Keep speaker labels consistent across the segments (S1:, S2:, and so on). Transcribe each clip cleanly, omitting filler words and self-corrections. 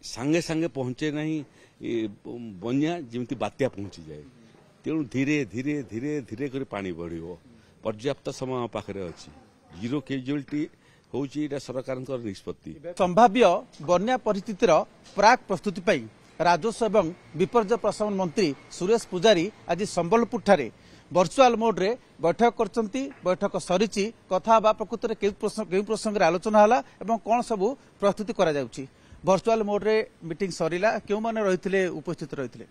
S1: सांगे सांगे पहुंचे नहीं बन्या जमी बात्या पहुंची जाए तेणु धीरे धीरे धीरे धीरे कर पानी बढ़ पर्याप्त समय पाखे अच्छी जीरो कैजुअलिटी हूँ सरकार निष्पत्ति
S2: संभाव्य बन्या परिस्थितिर प्राक प्रस्तुति पई राजस्व एवं विपर्य प्रशमन मंत्री सुरेश पुजारी आज संबलपुर ठारे वर्चुआल मोड रे बैठक करचंती। बैठक सरीची कथा बा प्रकृत के प्रसंग आलोचना हला एवं कौन सबू प्रस्तुति करा जाउची। वर्चुआल मोड रे मीटिंग सरीला केउ माने रहिथिले उपस्थित रहिथिले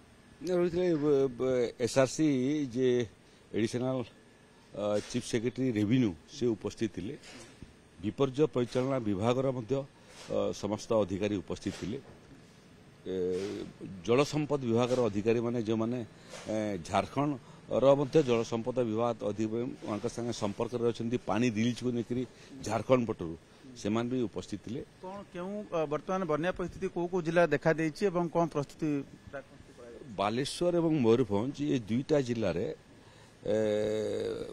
S1: एसआरसी जे एडिशनल चीफ सेक्रेटरी रेवेन्यू से उपस्थित थिले विपर्य परिचालना विभाग समस्त अधिकारी उपस्थित थिले जल संपद विभाग अधिकारी माने जो माने झारखंड जल संपद विभाग अधिकारी संगे संपर्क रही पानी रिलीज को लेकर झारखंड पटर से भी उपस्थित थे।
S2: कौन क्यों वर्तमान बन्या परिस्थिति को जिला देखा देछि एवं कौन प्रस्तुति
S1: बालेश्वर एवं मयूरभंज ये दुईटा जिले में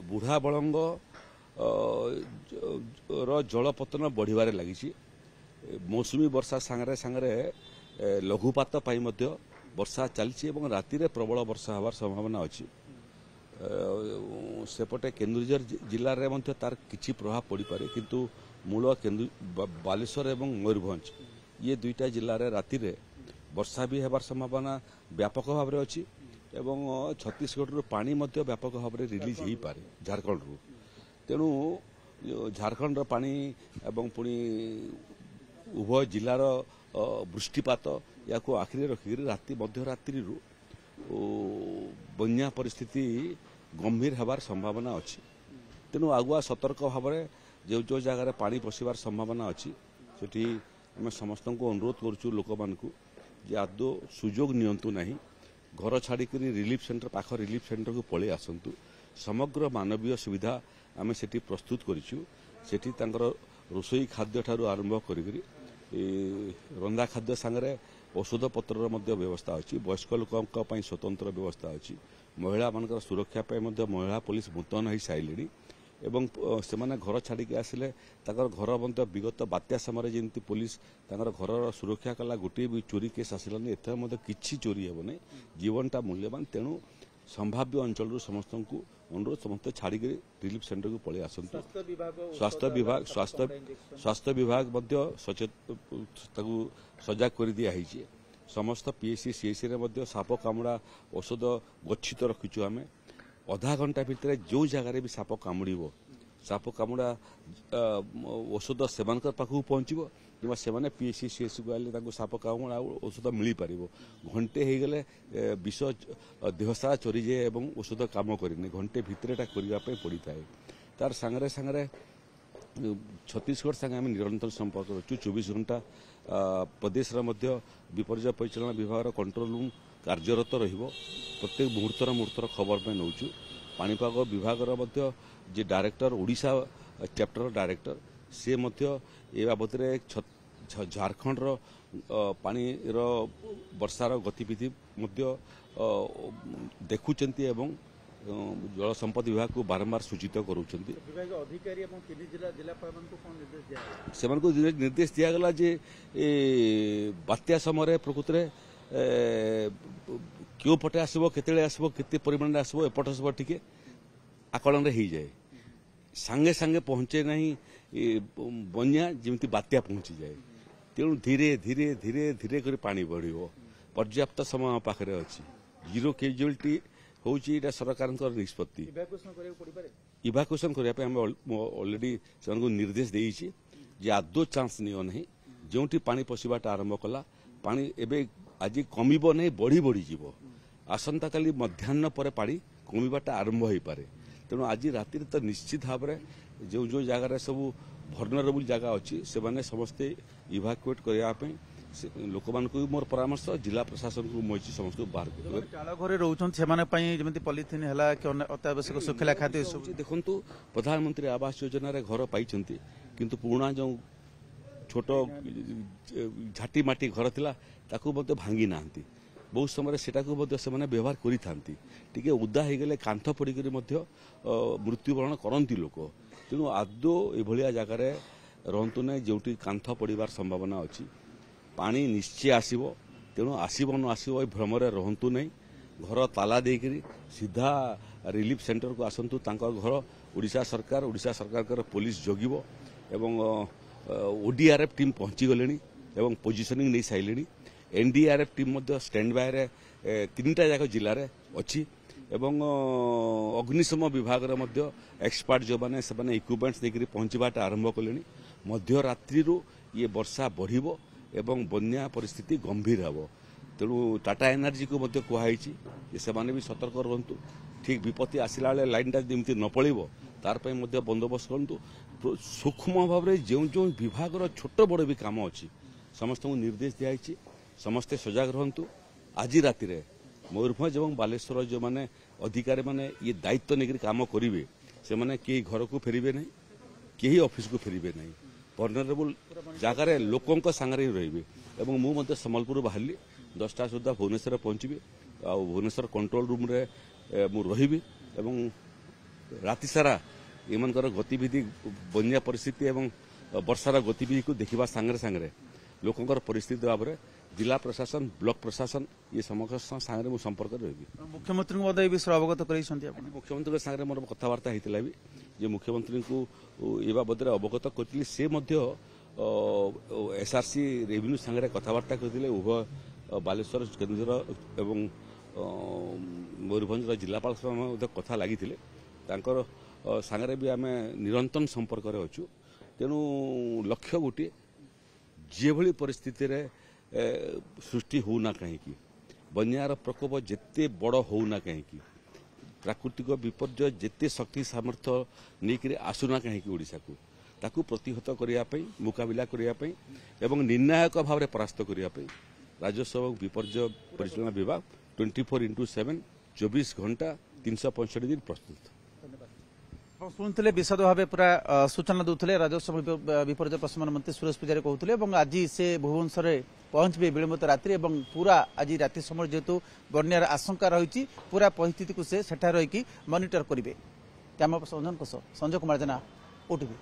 S1: बुढ़ा बलंग जलपतन बढ़िबारे लगी मौसुमी वर्षा सांगरे सांगरे लघुपात पाई मध्य वर्षा चलछि एवं राति रे प्रबल वर्षा हबार संभावना अछि। सेपटे केन्दुझर जिले में तार किछि प्रभाव पड़ी पारे किंतु मूल बालेश्वर एवं मयूरभंज ये दुईटा जिले में राति रे वर्षा भी हबार संभावना व्यापक भाव में अछि एवं छत्तीसगढ़ पानी मध्य व्यापक भाव में रिलीज हो पारे झारखंड रु तेणु झारखंड पानी एवं पुणी उभय जिलार वृष्टिपात या आखिरी रखिक राति मध्यरात्रि बन्या परिस्थिति गंभीर हबार संभावना अच्छी तेणु आगुआ सतर्क भाव में जो जगार पानी पशिबार संभावना अच्छी सेठी आम समस्त को अनुरोध करुचु लोक मानकु जे आदौ सुजोग नियंतु नहीं घर छाड़िक रिलीफ सेंटर पाख रिलीफ सेंटर को पलि आसतु समग्र मानवीय सुविधा आम से प्रस्तुत करिछु सेठी तांकर रोसई खाद्य ठारू आरंभ करी रंधा खाद्य सांगरे औषध पत्र व्यवस्था अच्छी वयस्क लोकों स्वतंत्र व्यवस्था अच्छी महिला मान सुरक्षा महिला पुलिस मुतयन हो सारे एवं से माने घर छाड़ी आसिले घर विगत बात्या समय जमी पुलिस घर सुरक्षा कला गोटे भी चोरी केस आसलानी एथर किसी चोरी हेबनी जीवनटा मूल्यवान तेणु संभाव्य अंचल समस्त को अनुरोध समस्त छाड़ी रिलीफ सेंटर को पलि आसतु। स्वास्थ्य विभाग सजग कर दिखाई समस्त पीएससी सीएससी रे साप कामुड़ा औषध गच्छित रखीचु आम अधा घंटा भितर जो जगार भी साप कामुड़ साप कामुड़ा औषध से पाखक पहुंचो कि से पीएससी सीएससी को आए साप कामुड़ा औषध मिल पार घंटे हो गले विष देहसारा चरीजाए और औषध कम करनी घंटे भितर करने पड़ी था तार सांगरे सांगरे छत्तीसगढ़ संगे आम निरंतर संपर्क रचु 24 घंटा प्रदेश विपर्य परिचालना विभाग कंट्रोल रूम कार्यरत प्रत्येक मुहूर्तर खबर में नौचु पाणीपाग विभाग जे डायरेक्टर ओडिशा चैप्टर डायरेक्टर सी ए बाबद झारखंड पानी वर्षार गतिविधि देखुंट एवं जल संपद विभाग को बारंबार सूचित करुँच निर्देश दिगला जे बात्या समय प्रकृत क्यों पटे आसो केते परिमाण आसो एपट सब टिके आकलन हो जाए सांगे सांगे पहुंचे नहीं बन्या जमी बात्या पहुंची जाए तेणु धीरे धीरे धीरे धीरे कर पानी बढ़ पर्याप्त समय पाखे अच्छी जीरो कैजुअलिटी हूँ सरकार निष्पत्ति इवाकुएसन करने ऑलरेडी से निर्देश देइछि जे आदौ चांस नियो नहीं जो पानी पशिबाटा आरंभ कला पानी एबे आज कमिबो नहीं बढ़ी बढ़ी जीव आसंता काली मध्याह्न पर पानी कमिबाटा आरंभ हो पारे तेणु आज राति तो निश्चित भाव में जो जो जगार सब भर्नरेबल जगह अच्छी से माने समस्ते इवाकुएट करने लोक मान मोर परामर्श जिला प्रशासन को मुझे समस्त बाहर
S2: चाल घरे रोचन पॉलिथिन है कि अत्यावश्यक सुखिला खाद्य
S1: देखु प्रधानमंत्री आवास योजना रे घर पाई किंतु पुराना जो छोट झाटी माटी घर थिला ताकू भांगी ना बहुत समय से व्यवहार करें उदा हो गले कांथ पड़ी मृत्युवरण करती लोक तेणु आदौ एभलिया जगार रहतु ना जो कांथ पड़ार संभावना अच्छी पानी निश्चय आसीबो तेणु आसीबो न आसीबो ए भ्रमरे रहंतु नहीं घर ताला देकरी सीधा रिलीफ सेंटर को आसंतु तांकर घर ओडिशा सरकार पुलिस जगिबो एवं ओडीआरएफ टीम पहुंची गलेनी एवं पोजिशनिंग नहीं साइलेनी एनडीआरएफ टीम मध्य स्टैंड बाय रे 3टा जाक जिल्ला रे अछि एवं अग्निशम विभाग रे मध्य एक्सपर्ट जो माने से माने इक्विपमेंट्स देकरी पहुंचबाटा आरंभ कलेनी मध्य रात्रि रु ये वर्षा बढ़िबो एवं बन्या परिस्थिति गंभीर हबो तेणु टाटा एनर्जी को मध्य कुहाई से भी सतर्क रहतु ठीक विपत्ति आसला बेले लाइनटा जमी न पड़ो तार मध्य बंदोबस्त करूँ सूक्ष्म भाव में जो जो विभाग छोट बड़ भी काम अच्छी समस्त निर्देश दिखाई समस्ते सजग रहतु आज राति मयूरभंज और बालेश्वर जो मैंने अधिकारी मैंने ये दायित्व नहीं काम करेंगे से मैंने कई घर को फेरबे नहीं कहीं ऑफिस को फेरबे नहीं वल्नरेबल जगार लोकों सांगे रही मुझे सम्बलपुर बाहर 10टा सुधा भुवनेश्वर पहुंची आ भुवनेश्वर कंट्रोल रूम रे मु रही राति सारा एमनकर गतिविधि बन्या परिस्थिति एवं वर्षार गतिविधि को देखा सांगे सांगे लोकंर परिस्थिति भाव में जिला प्रशासन ब्लॉक प्रशासन ये समस्त सांगे मु संपर्क रही
S2: मुख्यमंत्री को विषय अवगत कर
S1: मुख्यमंत्री सांगे मोर कथबार्ता होता भी जे मुख्यमंत्री को ए बाबद अवगत करी से एसआरसी रेवेन्यू सांगे कथबार्ता करते उभय बालेश्वर केन्दुझर एवं मयूरभंज जिलापाल कथा लगी सांगे भी आम निरंतर संपर्क अच्छु तेणु लक्ष्य गोटे जे भली परिस्थिति रे सृष्टि होना कहीं बन्यार प्रकोप जिते बड़ होना कहीं प्राकृतिक विपर्य जिते शक्ति सामर्थ्य नहीं आसुना कहीं ओडिशा को ताकू प्रतिहत करने मुकाबला करने एवं निर्णायक भाव में परास्त करने राजस्व और विपर्य परिचालन विभाग 24/7 24 घंटा 365 दिन प्रस्तुत
S2: शुणुले विशद भाव पूरा सूचना दूसरे राजस्व विपर्य प्रशमन मंत्री सुरेश पूजारी कहते आज से भुवनेश्वर पहुंचे विलंबित रात्रि पूरा आज राति समय जेहेतु बन्यार आशंका रही पूरा परिस्थिति को से रही मॉनिटर करेंगे कैमरा पर्सन संजय कुमार जेना ओटीवी।